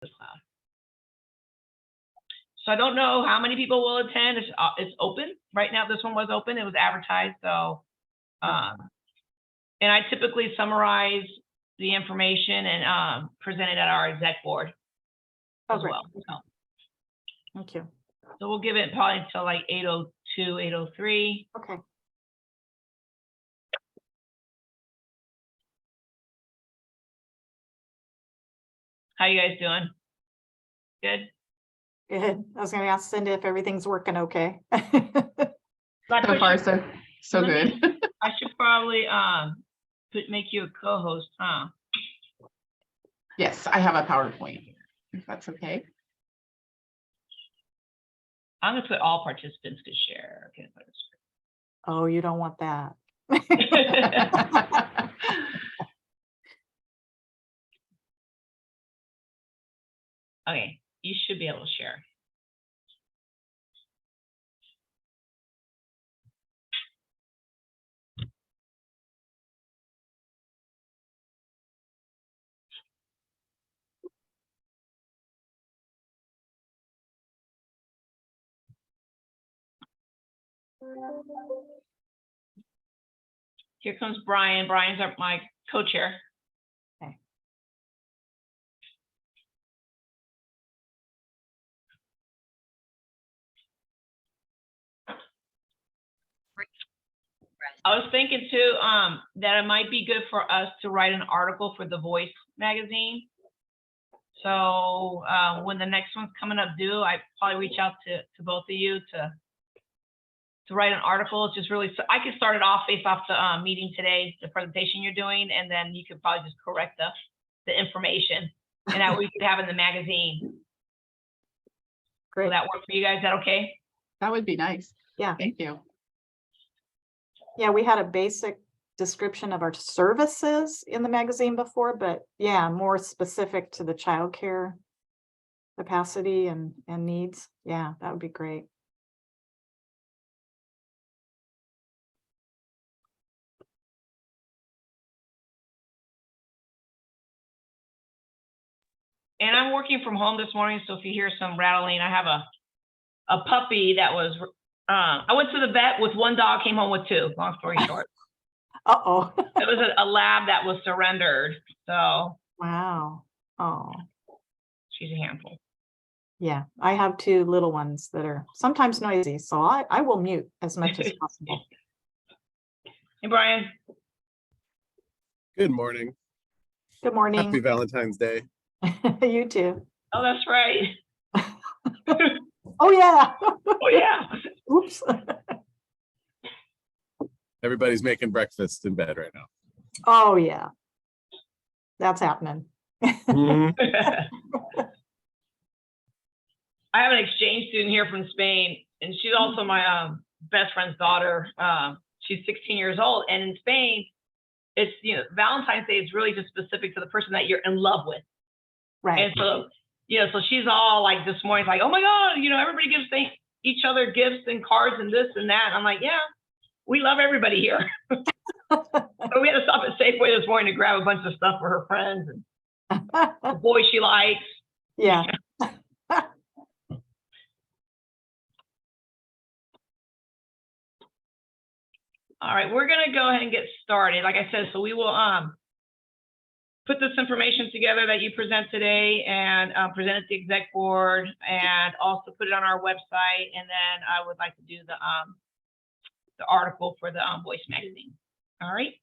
class. So I don't know how many people will attend. It's open right now. This one was open. It was advertised. So, and I typically summarize the information and present it at our exec board as well. So. Thank you. So we'll give it probably until like 8:02, 8:03. Okay. How you guys doing? Good? Good. I was going to ask Cindy if everything's working okay. So far, so good. I should probably make you a co-host, huh? Yes, I have a PowerPoint here, if that's okay. I'm gonna put all participants could share. Okay, Oh, you don't want that. Okay, you should be able to share. Here comes Brian. Brian's my co-chair. Okay. I was thinking too that it might be good for us to write an article for The Voice magazine. So when the next one's coming up due, I probably reach out to both of you to write an article. It's just really, so I could start it off based off the meeting today, the presentation you're doing, and then you could probably just correct the information, and that we could have in the magazine. Great. Will that work for you guys? Is that okay? That would be nice. Yeah. Thank you. Yeah, we had a basic description of our services in the magazine before, but yeah, more specific to the childcare capacity and needs. Yeah, that would be great. And I'm working from home this morning, so if you hear some rattling, I have a puppy that was, I went to the vet with one dog, came home with two, long story short. Uh-oh. It was a lab that was surrendered, so. Wow. Oh, She's a handful. yeah. I have two little ones that are sometimes noisy, so I will mute as much as possible. Hey, Brian. Good morning. Good morning. Happy Valentine's Day. You too. Oh, that's right. Oh, yeah. Oh, yeah. Oops. Everybody's making breakfast in bed right now. Oh, yeah. That's happening. Mhm. I have an exchange student here from Spain, and she's also my best friend's daughter. She's 16 years old, and in Spain, it's, Valentine's Day is really just specific to the person that you're in love with. Right. And so, so she's all like this morning, like, oh my God, everybody gives each other gifts and cards and this and that. And I'm like, yeah, we love everybody here. So we had to stop at Safeway this morning to grab a bunch of stuff for her friends and the boy she likes. Yeah. All right, we're gonna go ahead and get started. Like I said, so we will put this information together that you present today and present it to the exec board and also put it on our website. And then I would like to do the article for the Voice magazine. All right.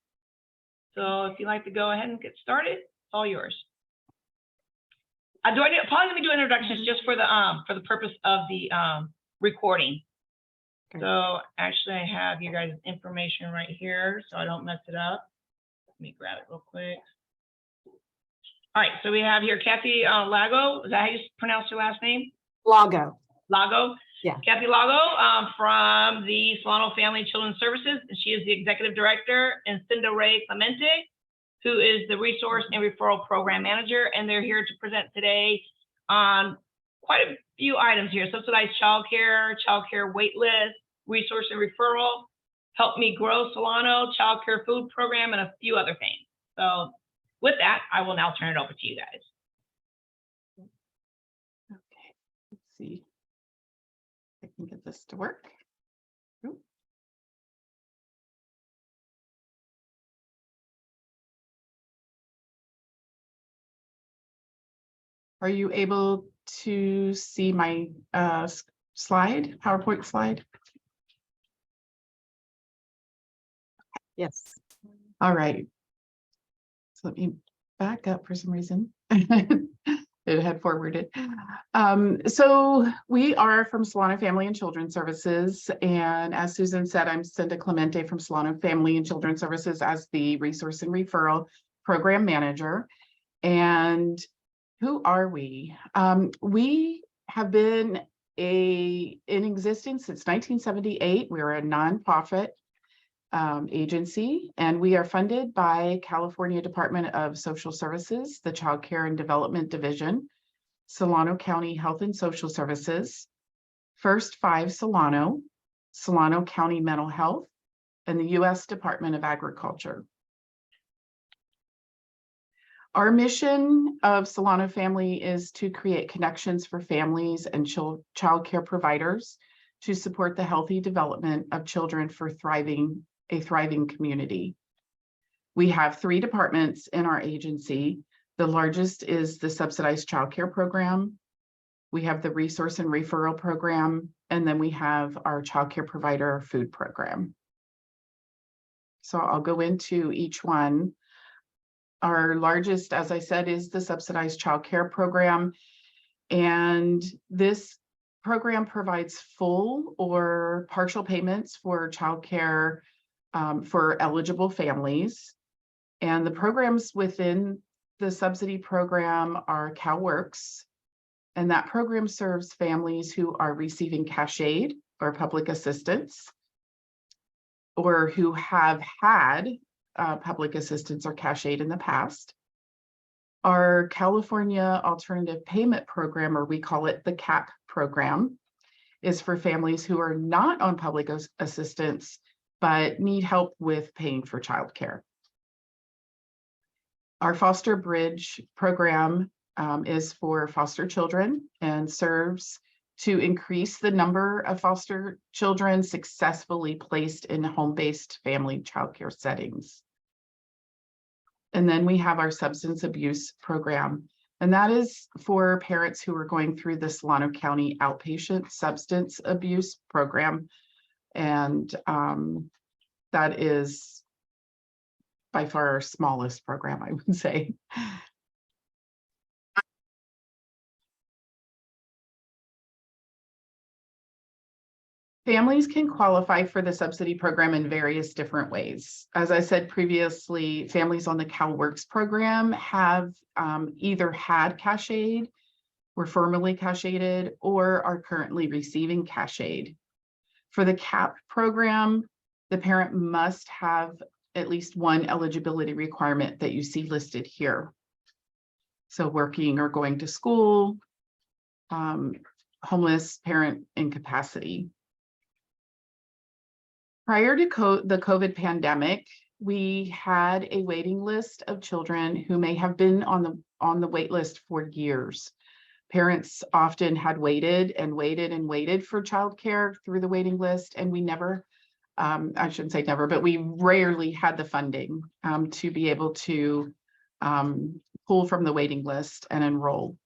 So if you'd like to go ahead and get started, it's all yours. Probably gonna do introductions just for the purpose of the recording. Okay. So actually I have you guys' information right here so I don't mess it up. Let me grab it real quick. All right, so we have here Kathy Lago. Is that how you pronounce your last name? Lago. Lago? Yeah. Kathy Lago from the Solano Family and Children's Services, and she is the executive director, and Cinda Ray Clemente, who is the resource and referral program manager, and they're here to present today on quite a few items here: subsidized childcare wait list, resource and referral, Help Me Grow Solano, childcare food program, and a few other things. So with that, I will now turn it over to you guys. see. If I can get this to work. Oop. Are you able to see my slide, PowerPoint slide? Yes. All right. So let me back up for some reason. It had forwarded. So we are from Solano Family and Children's Services. And as Susan said, I'm Cinda Clemente from Solano Family and Children's Services as the Resource and Referral Program Manager. And who are we? We have been in existence since 1978. We're a nonprofit agency, and we are funded by California Department of Social Services, the Child Care and Development Division, Solano County Health and Social Services, First Five Solano, Solano County Mental Health, and the U.S. Department of Agriculture. Our mission of Solano Family is to create connections for families and child care providers to support the healthy development of children for a thriving community. We have 3 departments in our agency. The largest is the subsidized child care program. We have the resource and referral program, and then we have our child care provider food program. So I'll go into each one. Our largest, as I said, is the subsidized child care program. And this program provides full or partial payments for child care for eligible families. And the programs within the subsidy program are CalWorks. And that program serves families who are receiving cash aid or public assistance, or who have had public assistance or cash aid in the past. Our California Alternative Payment Program, or we call it the CAP program, is for families who are not on public assistance, but need help with paying for childcare. Our Foster Bridge program is for foster children and serves to increase the number of foster children successfully placed in home-based family childcare settings. And then we have our substance abuse program, and that is for parents who are going through the Solano County outpatient substance abuse program. And that is by far our smallest program, I would say. Families can qualify for the subsidy program in various different ways. As I said previously, families on the CalWorks program have either had cash aid, were formerly cash aided, or are currently receiving cash aid. For the CAP program, the parent must have at least one eligibility requirement that you see listed here. So working or going to school, homeless, parent incapacity. Prior to the COVID pandemic, we had a waiting list of children who may have been on the wait list for years. Parents often had waited and waited and waited for childcare through the waiting list, and we never, I shouldn't say never, but we rarely had the funding to be able to pull from the waiting list and enroll.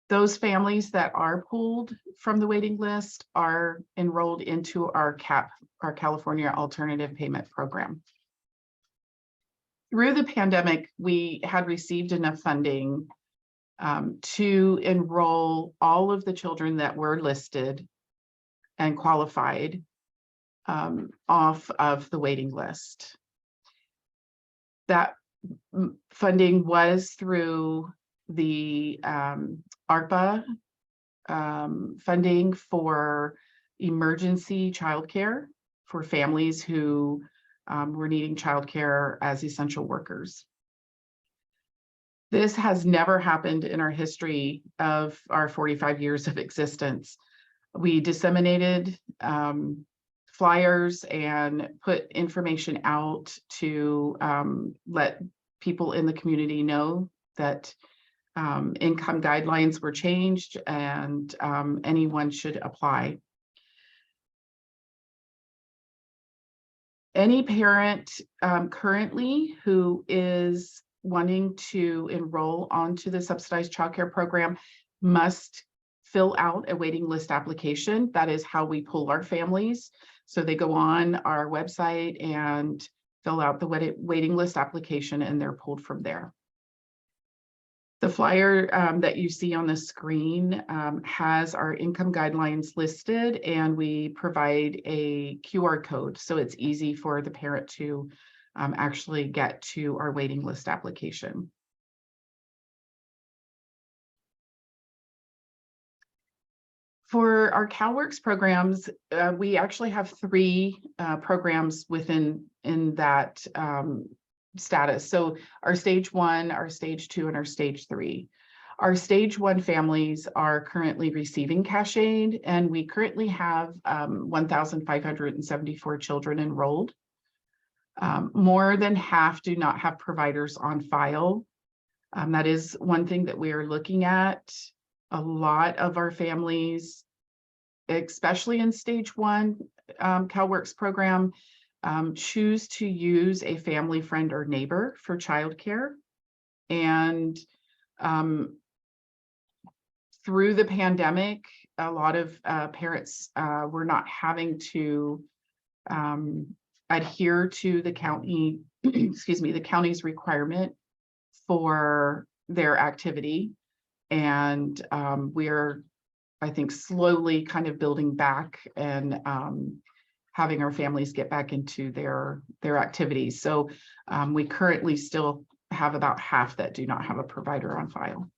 Those families that are pulled from the waiting list are enrolled into our CAP, our California Alternative Payment Program. Through the pandemic, we had received enough funding to enroll all of the children that were listed and qualified off of the waiting list. That funding was through the ARPA funding for emergency childcare for families who were needing childcare as essential workers. This has never happened in our history of our 45 years of existence. We disseminated flyers and put information out to let people in the community know that income guidelines were changed, and anyone should apply. Any parent currently who is wanting to enroll onto the subsidized childcare program must fill out a waiting list application. That is how we pull our families. So they go on our website and fill out the waiting list application, and they're pulled from there. The flyer that you see on the screen has our income guidelines listed, and we provide a QR code, so it's easy for the parent to actually get to our waiting list application. For our CalWorks programs, we actually have 3 programs within that status. So our stage 1, our stage 2, and our stage 3. Our stage 1 families are currently receiving cash aid, and we currently have 1,574 children enrolled. More than half do not have providers on file. That is one thing that we are looking at. A lot of our families, especially in stage 1 CalWorks program, choose to use a family friend or neighbor for childcare. And through the pandemic, a lot of parents were not having to adhere to the county, excuse me, the county's requirement for their activity. And we're, I think, slowly kind of building back and having our families get back into their activities. So we currently still have about half that do not have a provider on file.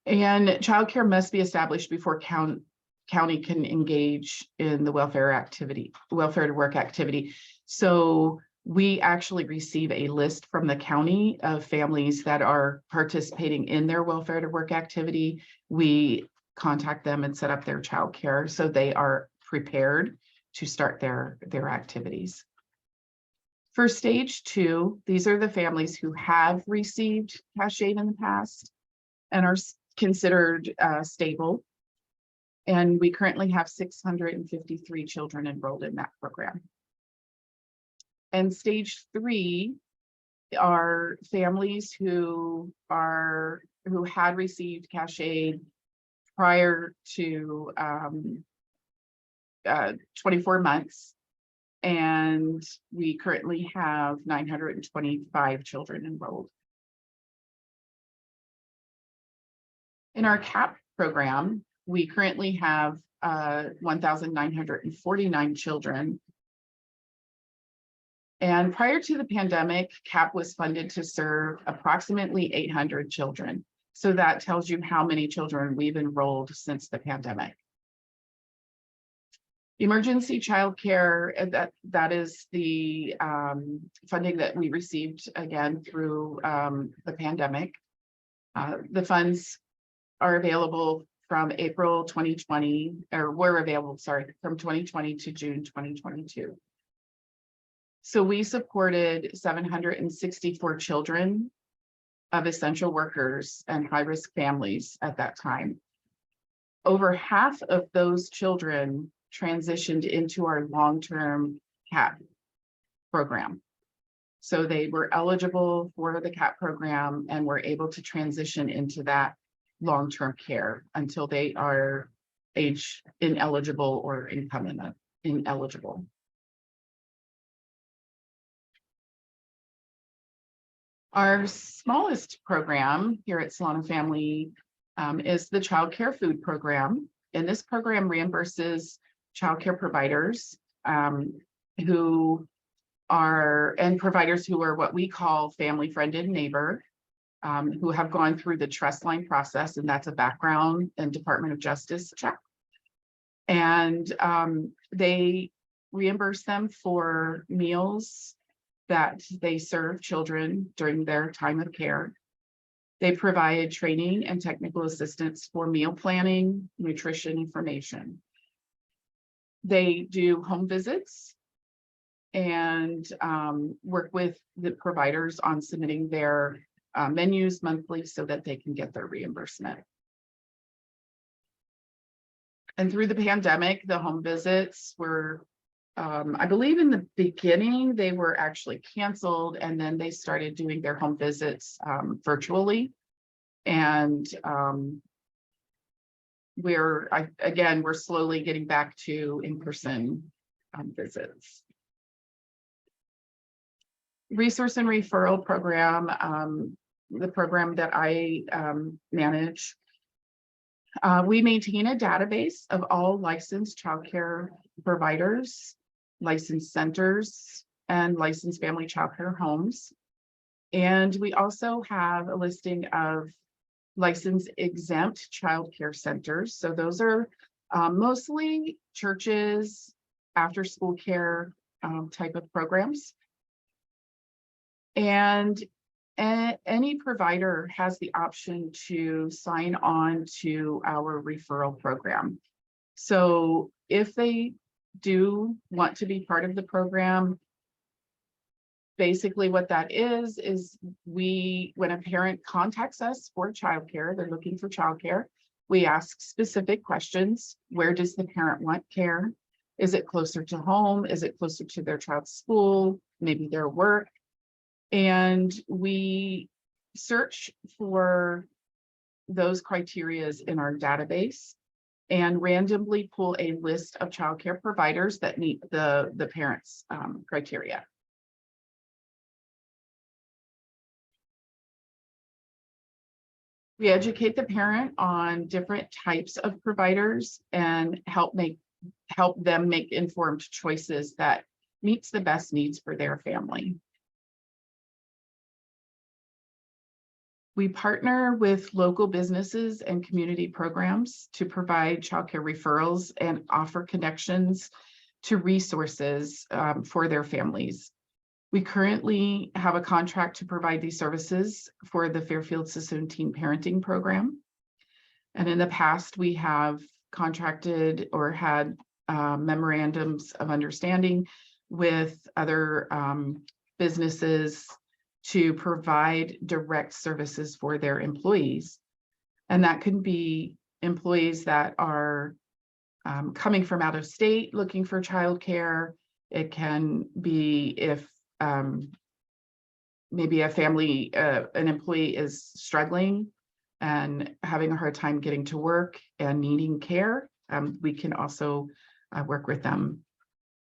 And childcare must be established before county can engage in the welfare to work activity. So we actually receive a list from the county of families that are participating in their welfare to work activity. We contact them and set up their childcare so they are prepared to start their activities. For stage 2, these are the families who have received cash aid in the past and are considered stable. And we currently have 653 children enrolled in that program. And stage 3 are families who had received cash aid prior to 24 months. And we currently have 925 children enrolled. In our CAP program, we currently have 1,949 children. And prior to the pandemic, CAP was funded to serve approximately 800 children. So that tells you how many children we've enrolled since the pandemic. Emergency childcare, that is the funding that we received again through the pandemic. The funds are available from April 2020, or were available, sorry, from 2020 to June 2022. So we supported 764 children of essential workers and high-risk families at that time. Over half of those children transitioned into our long-term CAP program. So they were eligible for the CAP program and were able to transition into that long-term care until they are age ineligible or income ineligible. Our smallest program here at Solano Family is the Child Care Food Program. And this program reimburses childcare providers who are what we call family friend and neighbor, who have gone through the trust line process, and that's a background and Department of Justice check. And they reimburse them for meals that they serve children during their time of care. They provide training and technical assistance for meal planning, nutrition information. They do home visits and work with the providers on submitting their menus monthly so that they can get their reimbursement. And through the pandemic, the home visits were, I believe in the beginning, they were actually canceled, and then they started doing their home visits virtually. And we're slowly getting back to in-person visits. Resource and referral program, the program that I manage. We maintain a database of all licensed childcare providers, licensed centers, and licensed family childcare homes. And we also have a listing of licensed exempt childcare centers. So those are mostly churches, after school care type of programs. And any provider has the option to sign on to our referral program. So if they do want to be part of the program, basically what that is when a parent contacts us for childcare, they're looking for childcare, we ask specific questions. Where does the parent want care? Is it closer to home? Is it closer to their child's school? Maybe their work? And we search for those criterias in our database and randomly pull a list of childcare providers that meet the parents' criteria. We educate the parent on different types of providers and help them make informed choices that meets the best needs for their family. We partner with local businesses and community programs to provide childcare referrals and offer connections to resources for their families. We currently have a contract to provide these services for the Fairfield-Suisun Teen Parenting Program. And in the past, we have contracted or had memorandums of understanding with other businesses to provide direct services for their employees. And that could be employees that are coming from out of state looking for childcare. It can be if maybe a family, an employee is struggling and having a hard time getting to work and needing care, we can also work with them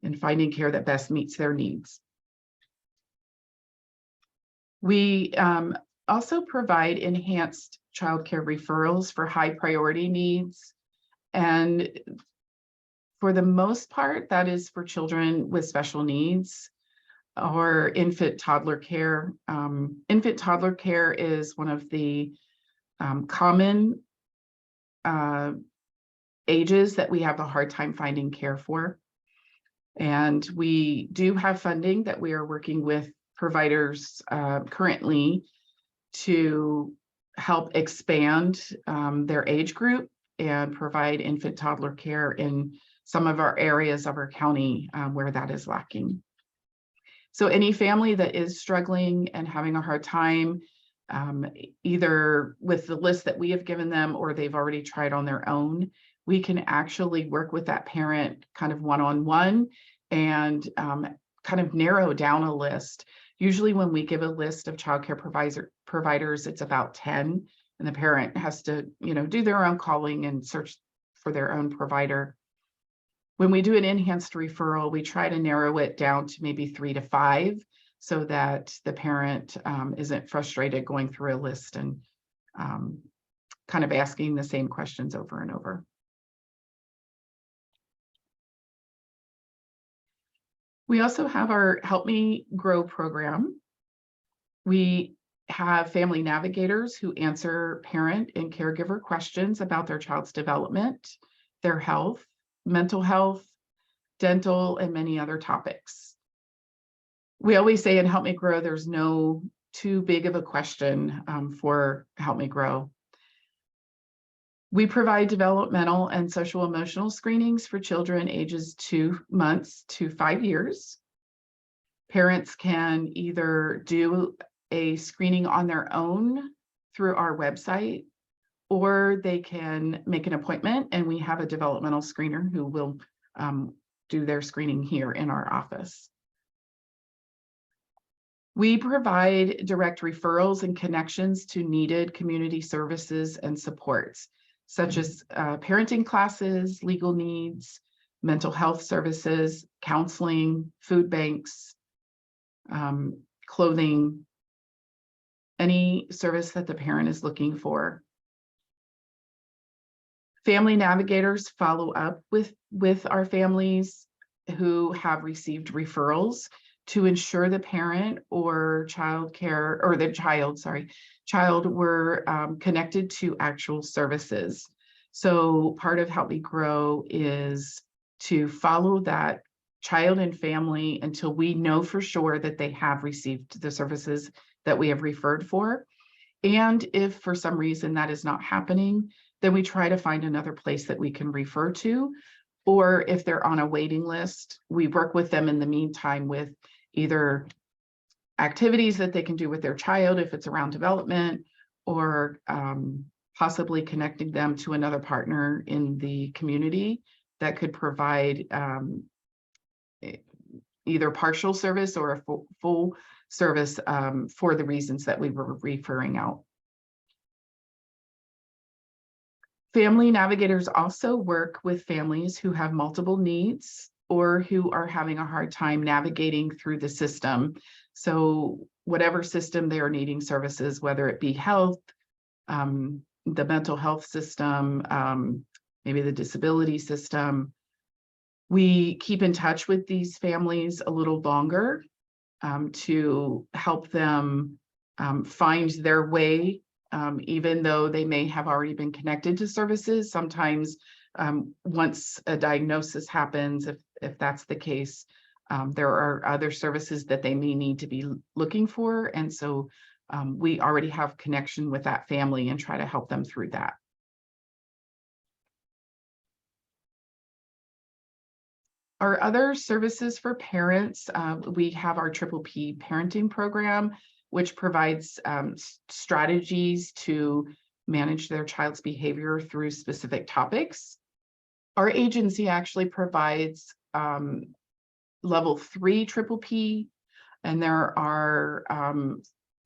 in finding care that best meets their needs. We also provide enhanced childcare referrals for high priority needs. And for the most part, that is for children with special needs or infant toddler care. Infant toddler care is one of the common ages that we have a hard time finding care for. And we do have funding that we are working with providers currently to help expand their age group and provide infant toddler care in some of our areas of our county where that is lacking. So any family that is struggling and having a hard time, either with the list that we have given them or they've already tried on their own, we can actually work with that parent kind of one-on-one and kind of narrow down a list. Usually when we give a list of childcare providers, it's about 10, and the parent has to, do their own calling and search for their own provider. When we do an enhanced referral, we try to narrow it down to maybe 3 to 5 so that the parent isn't frustrated going through a list and kind of asking the same questions over and over. We also have our Help Me Grow program. We have family navigators who answer parent and caregiver questions about their child's development, their health, mental health, dental, and many other topics. We always say in Help Me Grow, there's no too big of a question for Help Me Grow. We provide developmental and social emotional screenings for children ages 2 months to 5 years. Parents can either do a screening on their own through our website, or they can make an appointment, and we have a developmental screener who will do their screening here in our office. We provide direct referrals and connections to needed community services and supports, such as parenting classes, legal needs, mental health services, counseling, food banks, clothing, any service that the parent is looking for. Family navigators follow up with our families who have received referrals to ensure the parent or child were connected to actual services. So part of Help Me Grow is to follow that child and family until we know for sure that they have received the services that we have referred for. And if for some reason that is not happening, then we try to find another place that we can refer to. Or if they're on a waiting list, we work with them in the meantime with either activities that they can do with their child if it's around development, or possibly connecting them to another partner in the community that could provide either partial service or a full service for the reasons that we were referring out. Family navigators also work with families who have multiple needs or who are having a hard time navigating through the system. So whatever system they are needing services, whether it be health, the mental health system, maybe the disability system, we keep in touch with these families a little longer to help them find their way, even though they may have already been connected to services. Sometimes once a diagnosis happens, if that's the case, there are other services that they may need to be looking for. And so we already have connection with that family and try to help them through that. Our other services for parents, we have our PPP parenting program, which provides strategies to manage their child's behavior through specific topics. Our agency actually provides level 3 PPP, and there are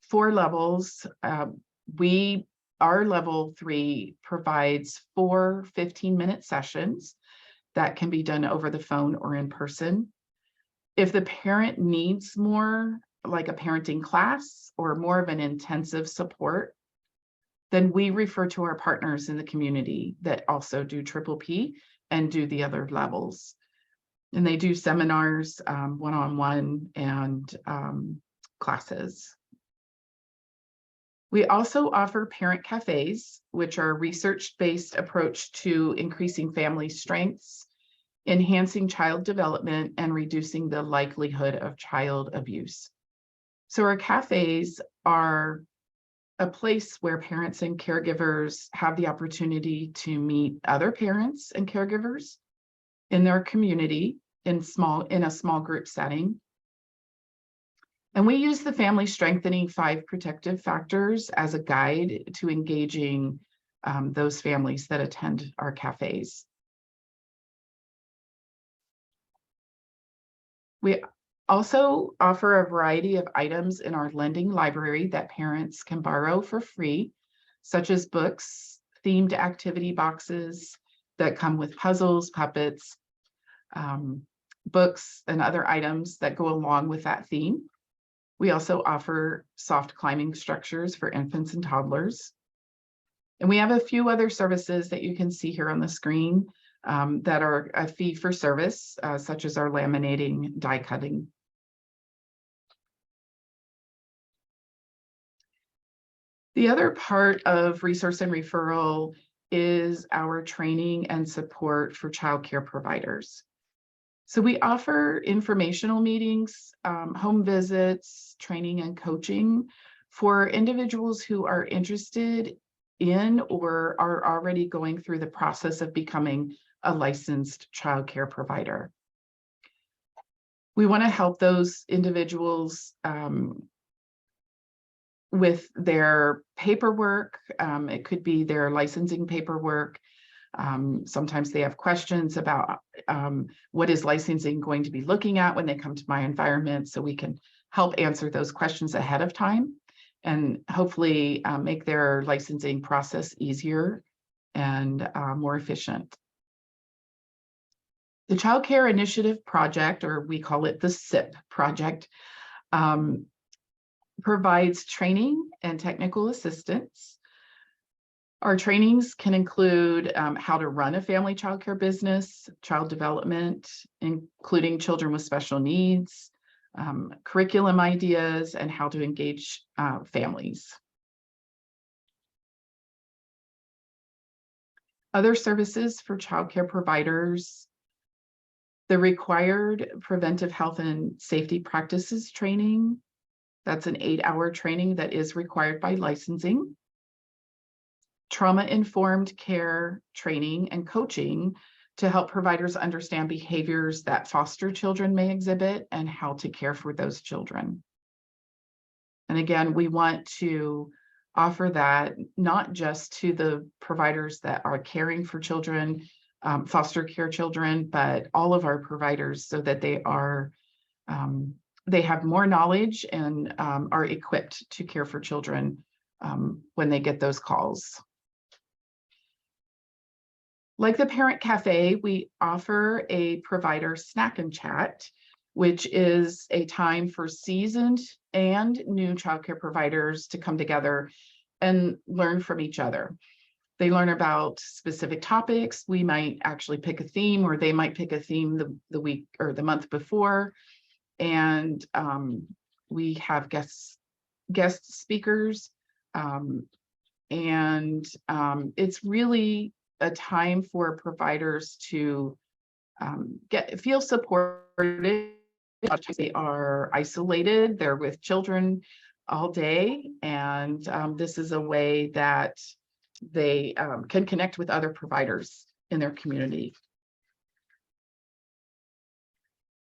4 levels. Our level 3 provides 4 15-minute sessions that can be done over the phone or in person. If the parent needs more, like a parenting class or more of an intensive support, then we refer to our partners in the community that also do PPP and do the other levels. And they do seminars, one-on-one, and classes. We also offer parent cafes, which are a research-based approach to increasing family strengths, enhancing child development, and reducing the likelihood of child abuse. So our cafes are a place where parents and caregivers have the opportunity to meet other parents and caregivers in their community in a small group setting. And we use the Family Strengthening 5 Protective Factors as a guide to engaging those families that attend our cafes. We also offer a variety of items in our lending library that parents can borrow for free, such as books, themed activity boxes that come with puzzles, puppets, books, and other items that go along with that theme. We also offer soft climbing structures for infants and toddlers. And we have a few other services that you can see here on the screen that are a fee for service, such as our laminating, die cutting. The other part of resource and referral is our training and support for child care providers. So we offer informational meetings, home visits, training and coaching for individuals who are interested in or are already going through the process of becoming a licensed child care provider. We want to help those individuals with their paperwork. It could be their licensing paperwork. Sometimes they have questions about what is licensing going to be looking at when they come to my environment, so we can help answer those questions ahead of time and hopefully make their licensing process easier and more efficient. The Child Care Initiative Project, or we call it the SIP project, provides training and technical assistance. Our trainings can include how to run a family childcare business, child development, including children with special needs, curriculum ideas, and how to engage families. Other services for childcare providers: the required preventive health and safety practices training. That's an 8-hour training that is required by licensing. Trauma-informed care training and coaching to help providers understand behaviors that foster children may exhibit and how to care for those children. And again, we want to offer that not just to the providers that are caring for children, foster care children, but all of our providers, so that they are they have more knowledge and are equipped to care for children when they get those calls. Like the Parent Cafe, we offer a provider snack and chat, which is a time for seasoned and new childcare providers to come together and learn from each other. They learn about specific topics. We might actually pick a theme, or they might pick a theme the week or the month before. And we have guest speakers. It's really a time for providers to feel supported. They are isolated, they're with children all day, and this is a way that they can connect with other providers in their community.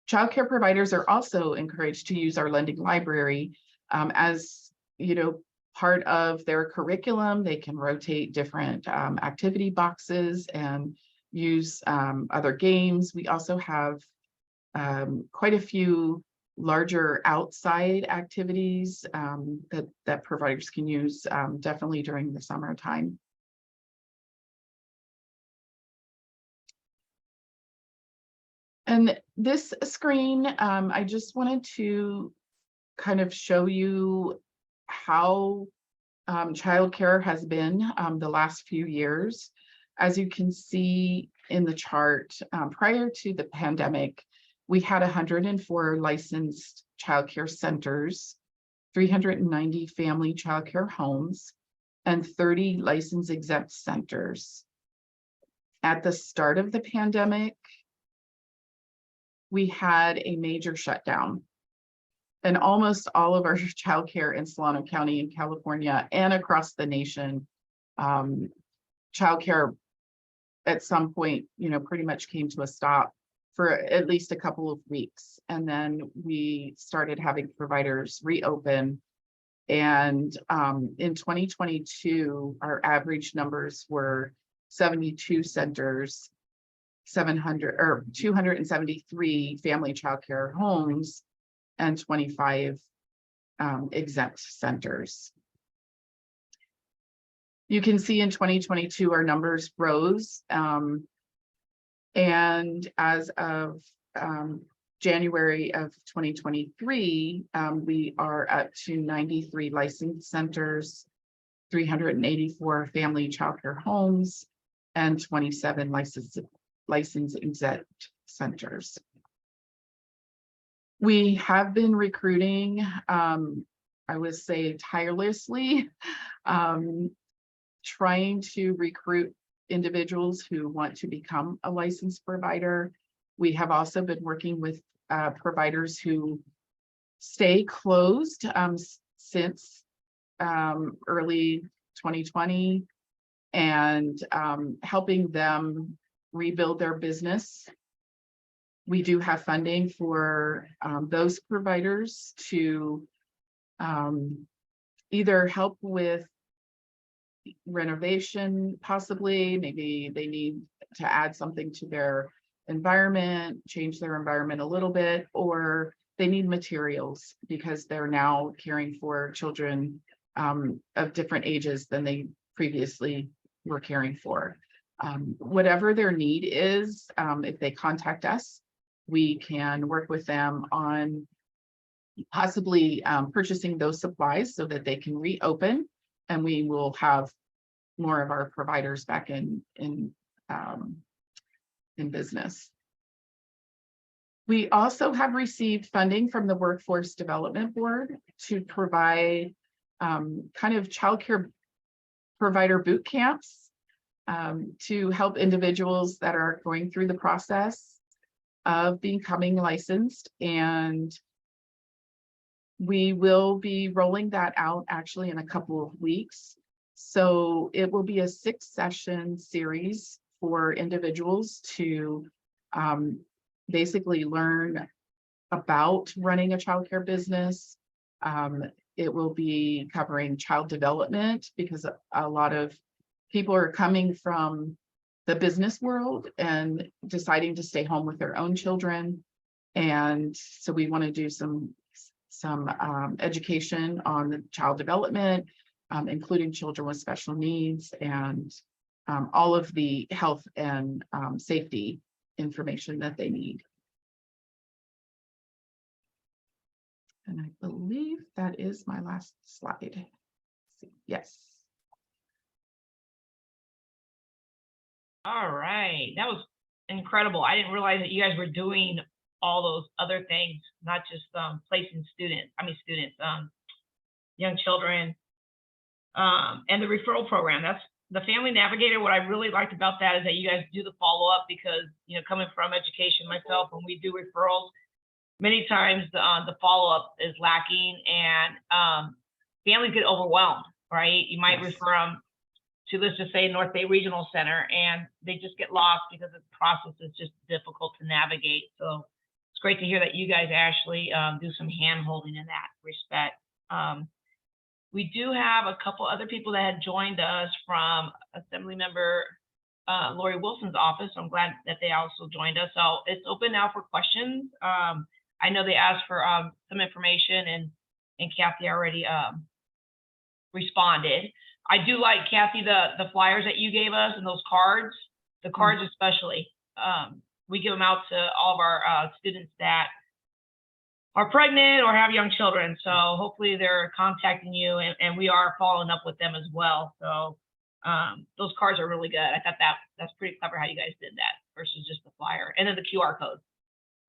Childcare providers are also encouraged to use our lending library as, part of their curriculum. They can rotate different activity boxes and use other games. We also have quite a few larger outside activities that providers can use definitely during the summertime. And this screen, I just wanted to kind of show you how childcare has been the last few years. As you can see in the chart, prior to the pandemic, we had 104 licensed childcare centers, 390 family childcare homes, and 30 license exempt centers. At the start of the pandemic, we had a major shutdown, and almost all of our childcare in Solano County in California and across the nation, childcare at some point, pretty much came to a stop for at least a couple of weeks. And then we started having providers reopen. And in 2022, our average numbers were 72 centers, 273 family childcare homes, and 25 exempt centers. You can see in 2022, our numbers rose. And as of January of 2023, we are up to 93 licensed centers, 384 family childcare homes, and 27 license exempt centers. We have been recruiting, I would say tirelessly, trying to recruit individuals who want to become a licensed provider. We have also been working with providers who stay closed since early 2020 and helping them rebuild their business. We do have funding for those providers to either help with renovation, possibly, maybe they need to add something to their environment, change their environment a little bit, or they need materials because they're now caring for children of different ages than they previously were caring for. Whatever their need is, if they contact us, we can work with them on possibly purchasing those supplies so that they can reopen, and we will have more of our providers back in business. We also have received funding from the Workforce Development Board to provide kind of childcare provider boot camps to help individuals that are going through the process of becoming licensed. And we will be rolling that out actually in a couple of weeks. So it will be a 6-session series for individuals to basically learn about running a childcare business. It will be covering child development because a lot of people are coming from the business world and deciding to stay home with their own children. And so we want to do some education on the child development, including children with special needs, and all of the health and safety information that they need. And I believe that is my last slide. Yes. All right, that was incredible. I didn't realize that you guys were doing all those other things, not just placing young children, and the referral program. That's the Family Navigator. What I really liked about that is that you guys do the follow-up, because, you know, coming from education myself, when we do referrals, many times the follow-up is lacking, and families get overwhelmed, right? You might Yes. refer them to, let's just say, North Bay Regional Center, and they just get lost because the process is just difficult to navigate. So it's great to hear that you guys actually do some hand-holding in that respect. We do have a couple other people that had joined us from Assemblymember Lori Wilson's office. So I'm glad that they also joined us. So it's open now for questions. I know they asked for some information, and Kathy already responded. I do like, Kathy, the flyers that you gave us and those cards, the cards especially. We give them out to all of our students that are pregnant or have young children. So hopefully they're contacting you, and we are following up with them as well. So those cards are really good. I thought that's pretty clever how you guys did that versus just the flyer. And then the QR codes.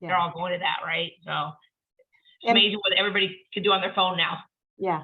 They're Yeah. all going to that, right? So it's And- amazing what everybody can do on their phone now. Yeah,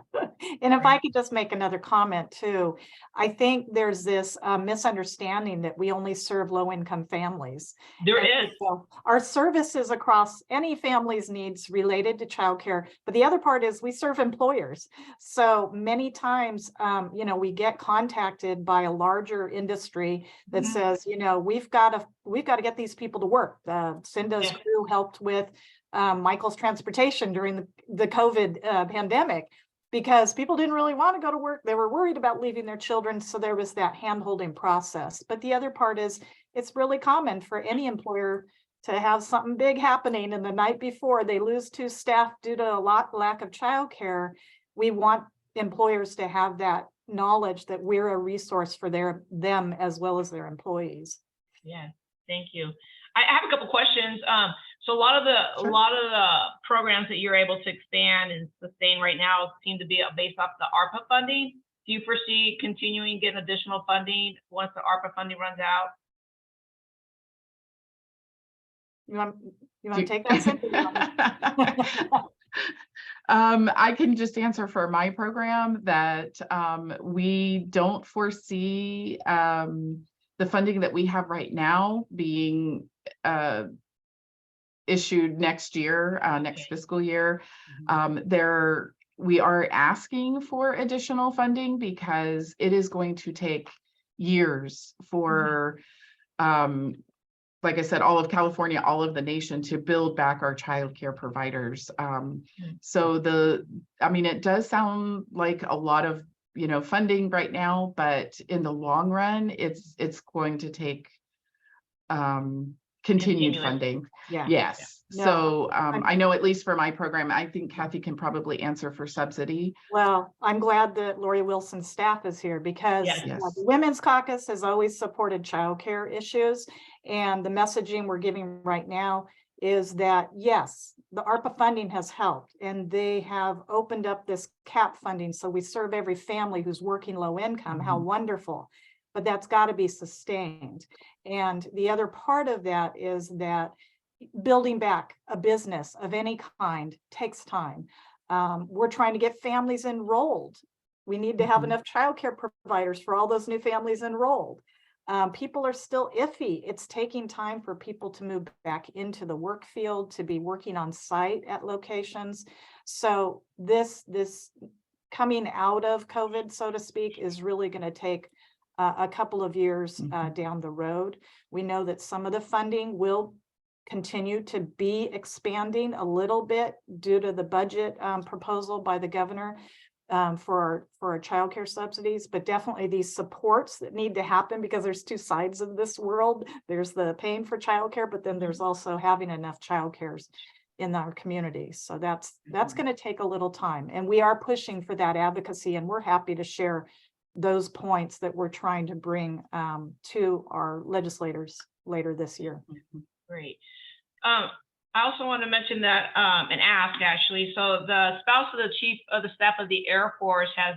and if I could just make another comment too, I think there's this misunderstanding that we only serve low-income families. There And is. so our services across any family's needs related to childcare, but the other part is we serve employers. So many times, you know, we get contacted by a larger industry that Mhm. says, you know, we've got to get these people to work. Cinda's Yeah. crew helped with Michael's transportation during the COVID pandemic, because people didn't really want to go to work. They were worried about leaving their children. So there was that hand-holding process. But the other part is it's really common for any employer to have something big happening, and the night before they lose 2 staff due to a lack of childcare. We want employers to have that knowledge that we're a resource for them as well as their employees. Yeah, thank you. I have a couple questions. So a lot of the Sure. programs that you're able to expand and sustain right now seem to be based off the ARPA funding. Do you foresee continuing getting additional funding once the ARPA funding runs out? You want to take that, Cynthia? I can just answer for my program that we don't foresee the funding that we have right now being issued next year, next fiscal year. We are asking for additional funding because it is going to take years for like I said, all of California, all of the nation to build back our childcare providers. So I mean, it does sound like a lot of, funding right now, but in the long run, it's going to take continued Continuous. funding. Yeah. Yes. No, So I know at least for my program, I think Kathy can probably answer for subsidy. Well, I'm glad that Lori Wilson's staff is here because Yes. the Women's Caucus has always supported childcare issues. And the messaging we're giving right now is that, yes, the ARPA funding has helped and they have opened up this CAP funding. So we serve every family who's working low income. How wonderful. But that's got to be sustained. And the other part of that is that building back a business of any kind takes time. We're trying to get families enrolled. We need to have enough childcare providers for all those new families enrolled. People are still iffy. It's taking time for people to move back into the work field, to be working on site at locations. So this coming out of COVID, so to speak, is really going to take a couple of years down the road. We know that some of the funding will continue to be expanding a little bit due to the budget proposal by the governor for our childcare subsidies, but definitely these supports that need to happen because there's two sides of this world. There's the paying for childcare, but then there's also having enough childcares in our community. So that's going to take a little time, and we are pushing for that advocacy, and we're happy to share those points that we're trying to bring to our legislators later this year. Great. I also want to mention that and ask actually. So the spouse of the chief of the staff of the Air Force has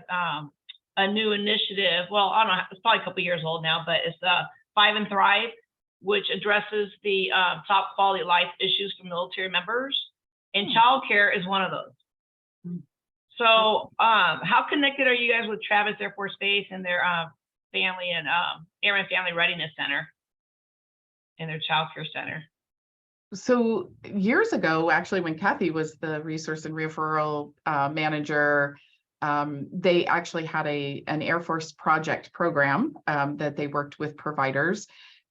a new initiative. Well, I don't know, it's probably a couple years old now, but it's Five and Thrive, which addresses the top quality of life issues for military members, and childcare is one of those. So how connected are you guys with Travis Air Force Base and their family and Airman Family Readiness Center and their childcare center? So years ago, actually, when Kathy was the resource and referral manager, they actually had an Air Force project program that they worked with providers.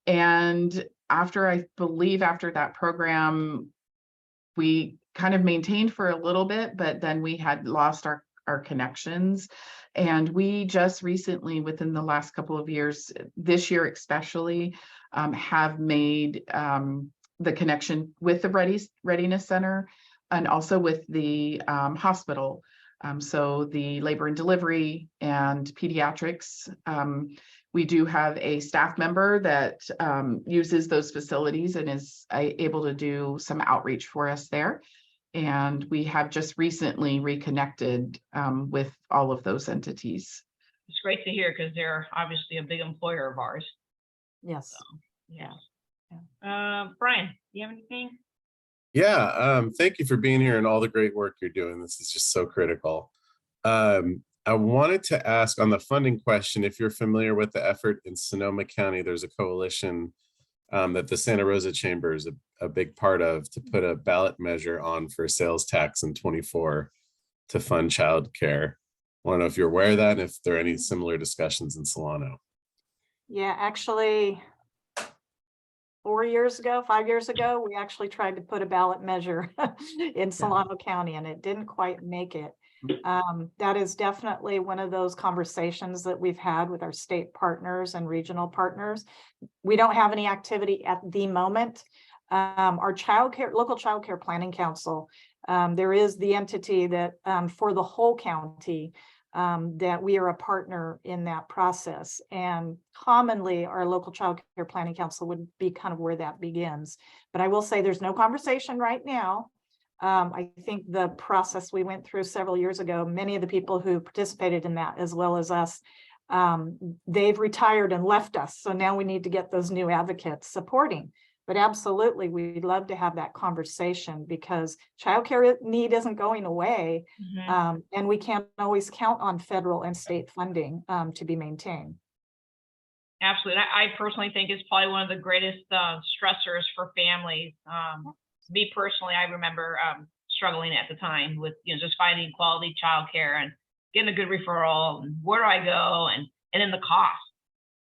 And I believe after that program, we kind of maintained for a little bit, but then we had lost our connections. And we just recently, within the last couple of years, this year especially, have made the connection with the Readiness Center and also with the hospital. So the labor and delivery and pediatrics. We do have a staff member that uses those facilities and is able to do some outreach for us there. And we have just recently reconnected with all of those entities. It's great to hear because they're obviously a big employer of ours. Yes. Yeah. Brian, do you have anything? Yeah, thank you for being here and all the great work you're doing. This is just so critical. I wanted to ask on the funding question, if you're familiar with the effort in Sonoma County. There's a coalition that the Santa Rosa Chamber is a big part of, to put a ballot measure on for sales tax in 24 to fund childcare. I want to know if you're aware of that and if there are any similar discussions in Solano. Yeah, actually, 5 years ago, we actually tried to put a ballot measure in Solano County, and it didn't quite make it. That is definitely one of those conversations that we've had with our state partners and regional partners. We don't have any activity at the moment. Our local childcare planning council, there is the entity that for the whole county, that we are a partner in that process. And commonly our local child care planning council would be kind of where that begins. But I will say there's no conversation right now. I think the process we went through several years ago, many of the people who participated in that, as well as us, they've retired and left us. So now we need to get those new advocates supporting. But absolutely, we'd love to have that conversation because childcare need isn't going away, and we can't always count on federal and state funding to be maintained. Absolutely. I personally think it's probably one of the greatest stressors for families. Me personally, I remember struggling at the time with just finding quality childcare and getting a good referral. And where do I go? And then the cost.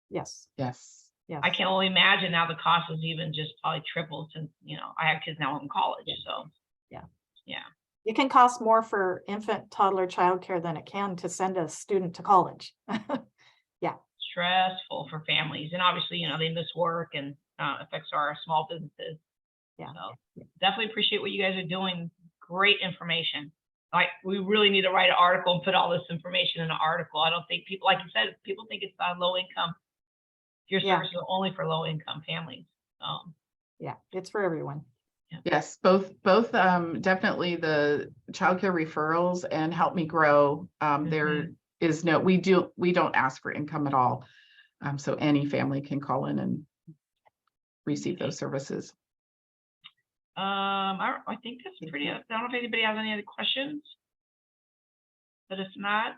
Yes. Yes. Yes. I can only imagine now the cost has even just probably tripled since, you know, I have kids now in college, so. Yeah. Yeah, It can cost more for infant, toddler, childcare than it can to send a student to college. stressful for families, and obviously, you know, they miss work and affects our small businesses. Yeah. So definitely appreciate what you guys are doing. Great information. Like, we really need to write an article and put all this information in an article. I don't think people, like you said, people think it's low income. Your Yeah. services are only for low income families. Yeah, it's for everyone. Yes, both definitely the childcare referrals and Help Me Grow. There is no, we don't ask for income at all. So any family can call in and receive those services. I think that's pretty, I don't know if anybody has any other questions. But if not,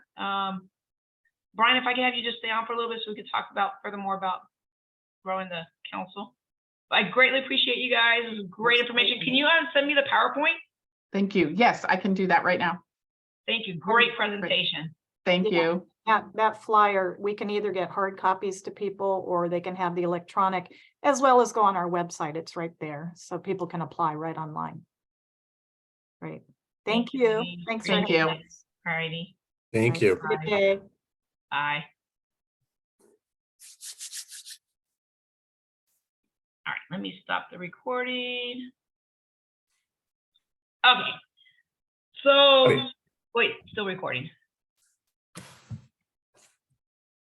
Brian, if I could have you just stay on for a little bit so we could talk about furthermore about growing the council. I greatly appreciate you guys. This is great information. Can you send me the PowerPoint? Thank you. Yes, I can do that right now. Thank you. Great presentation. Thank Yeah. you. That flyer, we can either get hard copies to people or they can have the electronic, as well as go on our website. It's right there. So people can apply right online. Great. Thank you. Lee. Thanks for Thank having you. us. All righty. Thank you. Good day. Bye. All right, let me stop the recording. Okay. So, wait, still recording.